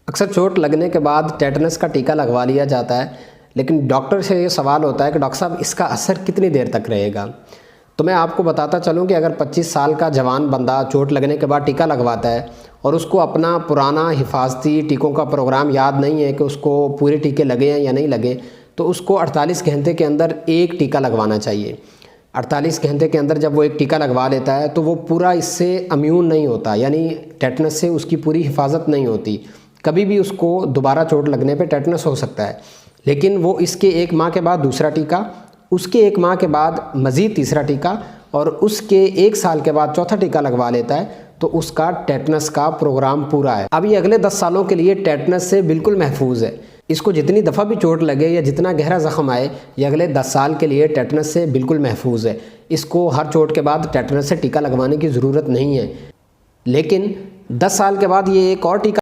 اکثر چوٹ لگنے کے بعد ٹیٹنس کا ٹیکہ لگوا لیا جاتا ہے، لیکن ڈاکٹر سے یہ سوال ہوتا ہے کہ ڈاکٹر صاحب اس کا اثر کتنی دیر تک رہے گا؟ تو میں آپ کو بتاتا چلوں کہ اگر 25 سال کا جوان بندہ چوٹ لگنے کے بعد ٹیکہ لگواتا ہے اور اس کو اپنا پرانا حفاظتی ٹیکوں کا پروگرام یاد نہیں ہے کہ اس کو پورے ٹیکے لگے ہیں یا نہیں لگے، تو اس کو 48 گھنٹے کے اندر ایک ٹیکہ لگوانا چاہیے۔ 48 گھنٹے کے اندر جب وہ ایک ٹیکہ لگوا لیتا ہے تو وہ پورا اس سے امیون نہیں ہوتا، یعنی ٹیٹنس سے اس کی پوری حفاظت نہیں ہوتی۔ کبھی بھی اس کو دوبارہ چوٹ لگنے پہ ٹیٹنس ہو سکتا ہے، لیکن وہ اس کے 1 ماہ کے بعد دوسرا ٹیکہ، اس کے 1 ماہ کے بعد مزید تیسرا ٹیکہ اور اس کے 1 سال کے بعد چوتھا ٹیکہ لگوا لیتا ہے تو اس کا ٹیٹنس کا پروگرام پورا ہے۔ اب یہ اگلے 10 سالوں کے لیے ٹیٹنس سے بالکل محفوظ ہے۔ اس کو جتنی دفعہ بھی چوٹ لگے یا جتنا گہرا زخم آئے، یہ اگلے 10 سال کے لیے ٹیٹنس سے بالکل محفوظ ہے۔ اس کو ہر چوٹ کے بعد ٹیٹنس سے ٹیکہ لگوانے کی ضرورت نہیں ہے، لیکن 10 سال کے بعد یہ ایک اور ٹیکہ